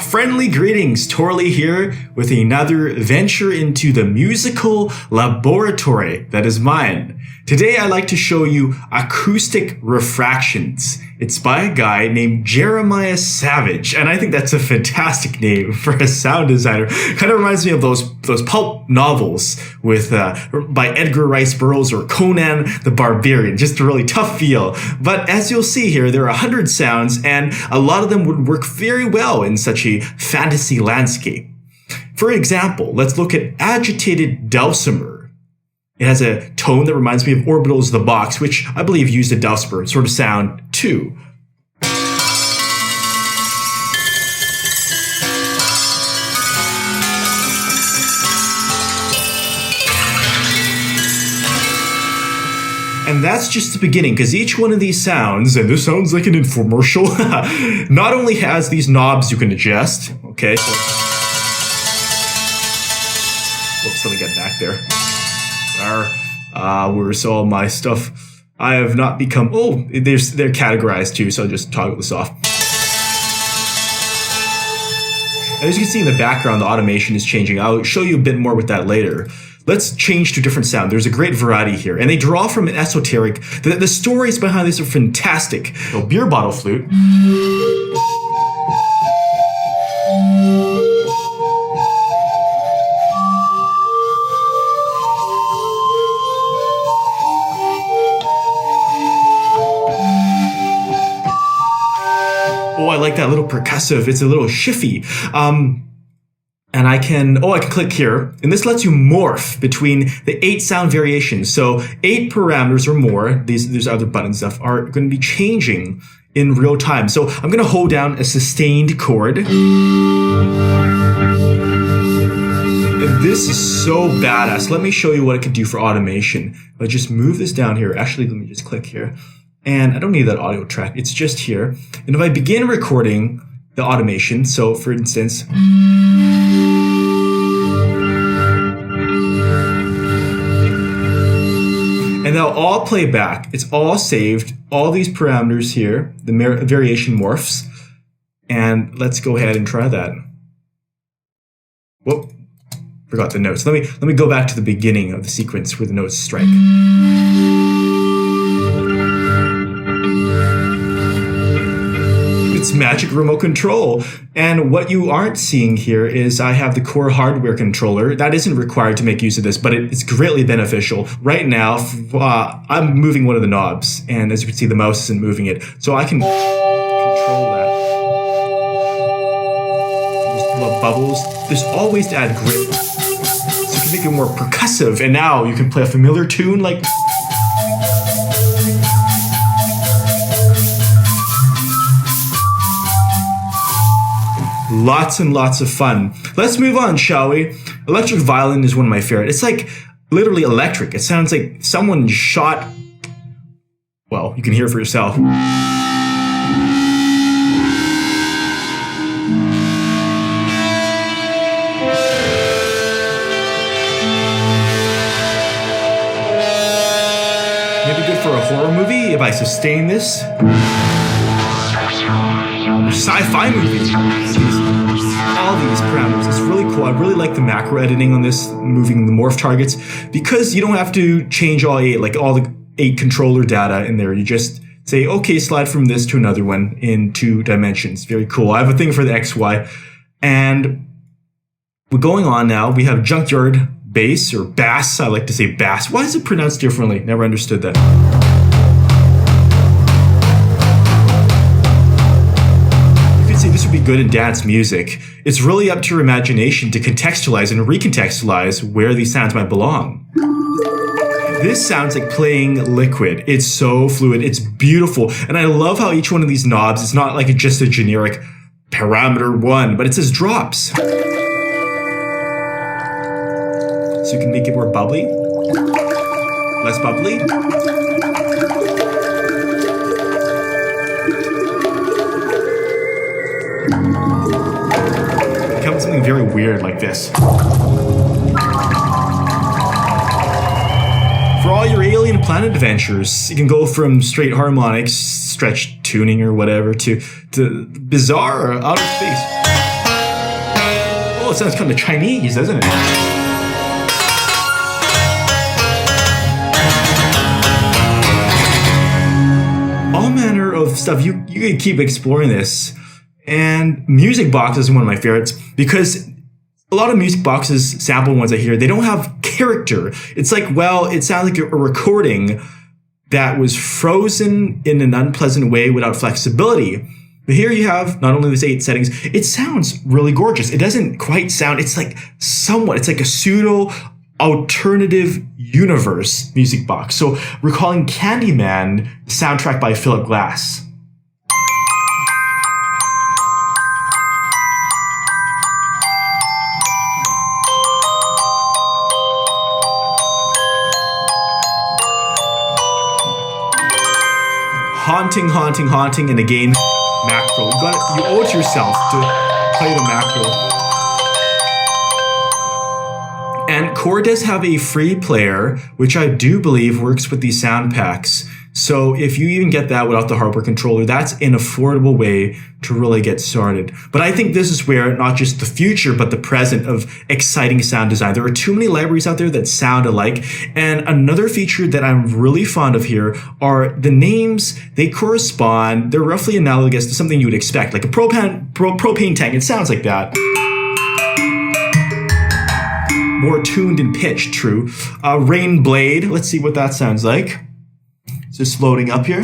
Friendly greetings, Torley here with another venture into the musical laboratory that is mine. Today I'd like to show you Acoustic Refractions. It's by a guy named Jeremiah Savage, and I think that's a fantastic name for a sound designer. Kind of reminds me of those pulp novels with by Edgar Rice Burroughs or Conan the Barbarian. Just a really tough feel. But as you'll see here, there are 100 sounds, and a lot of them would work very well in such a fantasy landscape. For example, let's look at agitated dulcimer. It has a tone that reminds me of Orbital's The Box, which I believe used a dulcimer sort of sound too. And that's just the beginning, because each one of these sounds, and this sounds like an infomercial, not only has these knobs you can adjust, okay? Whoops, let me get back there. Where's all my stuff? I have not become, they're categorized too, so I'll just toggle this off. And as you can see in the background, the automation is changing. I'll show you a bit more with that later. Let's change to a different sound. There's a great variety here, and they draw from an esoteric. The stories behind this are fantastic. So, beer bottle flute. Oh, I like that little percussive. It's a little shiffy. And I can click here, and this lets you morph between the 8 sound variations. So 8 parameters or more, these other buttons stuff, are going to be changing in real time. So I'm going to hold down a sustained chord. And this is so badass. Let me show you what it can do for automation. I'll just move this down here. Actually, let me just click here. And I don't need that audio track. It's just here. And if I begin recording the automation, so for instance, and they'll all play back. It's all saved. All these parameters here, the variation morphs. And let's go ahead and try that. Whoop, forgot the notes. Let me go back to the beginning of the sequence where the notes strike. It's magic remote control. And what you aren't seeing here is I have the KORE hardware controller. That isn't required to make use of this, but it's greatly beneficial. Right now, I'm moving one of the knobs, and as you can see, the mouse isn't moving it. So I can control that. Just love bubbles. There's always to add grip. So you can make it more percussive, and now you can play a familiar tune like... Lots and lots of fun. Let's move on, shall we? Electric violin is one of my favorite. It's like literally electric. It sounds like someone shot... Well, you can hear it for yourself. Maybe good for a horror movie if I sustain this. Sci-fi movie. All these parameters. It's really cool. I really like the macro editing on this, moving the morph targets, because you don't have to change all 8, like all the 8 controller data in there. You just say, okay, slide from this to another one in 2 dimensions. Very cool. I have a thing for the XY. And we're going on now. We have junkyard bass or bass. I like to say bass. Why is it pronounced differently? Never understood that. This would be good in dance music. It's really up to your imagination to contextualize and recontextualize where these sounds might belong. This sounds like playing liquid. It's so fluid. It's beautiful. And I love how each one of these knobs is not like just a generic parameter 1, but it says drops. So you can make it more bubbly, less bubbly. Becomes something very weird like this. For all your alien planet adventures, you can go from straight harmonics, stretched tuning or whatever, to bizarre outer space. it sounds kind of Chinese, doesn't it? All manner of stuff. You can keep exploring this. And Music Box is one of my favorites because a lot of Music Boxes, sample ones I hear, they don't have character. It's like, well, it sounds like a recording that was frozen in an unpleasant way without flexibility. But here you have not only these 8 settings, it sounds really gorgeous. It doesn't quite sound, it's like somewhat, it's like a pseudo alternative universe Music Box. So recalling Candyman, soundtrack by Philip Glass. Haunting, haunting, haunting, and again, macro. You owe it to yourself to play the macro. And KORE does have a free player, which I do believe works with these sound packs. So if you even get that without the hardware controller, that's an affordable way to really get started. But I think this is where not just the future, but the present of exciting sound design. There are too many libraries out there that sound alike. And another feature that I'm really fond of here are the names. They correspond. They're roughly analogous to something you would expect, like a propane tank. It sounds like that. More tuned and pitched, true. Rain Blade. Let's see what that sounds like. It's just loading up here.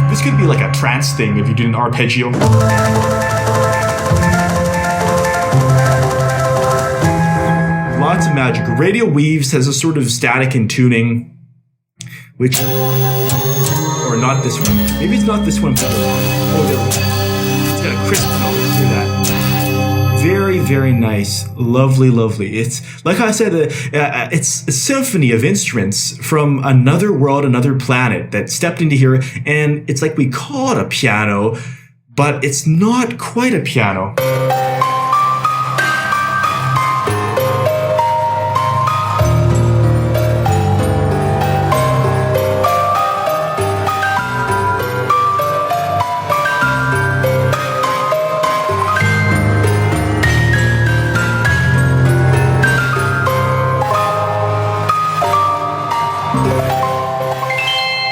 This could be like a trance thing if you did an arpeggio. Lots of magic. Radio Weaves has a sort of static and tuning, which, or not this one. Maybe it's not this one. Oh, it's got a crisp note. Hear that? Very, very nice. Lovely, lovely. It's, like I said, it's a symphony of instruments from another world, another planet that stepped into here. And it's like we call it a piano, but it's not quite a piano.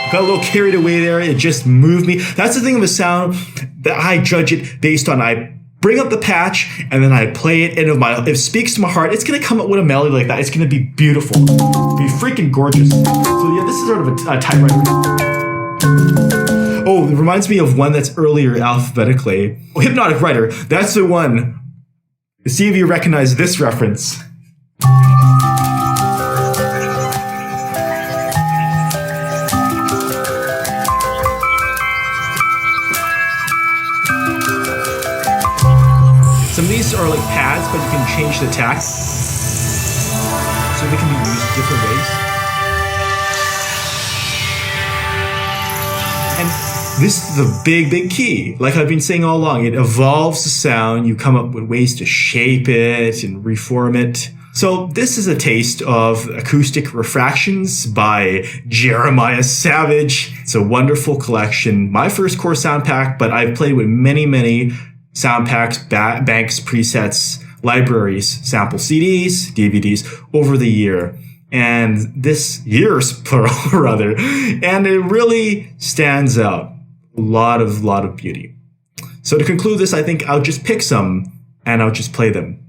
Got a little carried away there. It just moved me. That's the thing of a sound that I judge it based on. I bring up the patch and then I play it, and if it speaks to my heart, it's gonna come up with a melody like that. It's gonna be beautiful, be freaking gorgeous. So yeah, this is sort of a typewriter. Oh, it reminds me of one that's earlier alphabetically. Oh, Hypnotic Writer. That's the one. See if you recognize this reference. Some of these are like pads, but you can change the tact, so they can be used different ways. And this is the big, big key. Like I've been saying all along, it evolves the sound. You come up with ways to shape it and reform it. So this is a taste of Acoustic Refractions by Jeremiah Savage. It's a wonderful collection. My first KORE sound pack, but I've played with many, many sound packs, banks, presets, libraries, sample CDs, DVDs over the year. And this year's plural, rather. And it really stands out. A lot of beauty. So to conclude this, I think I'll just pick some and I'll just play them.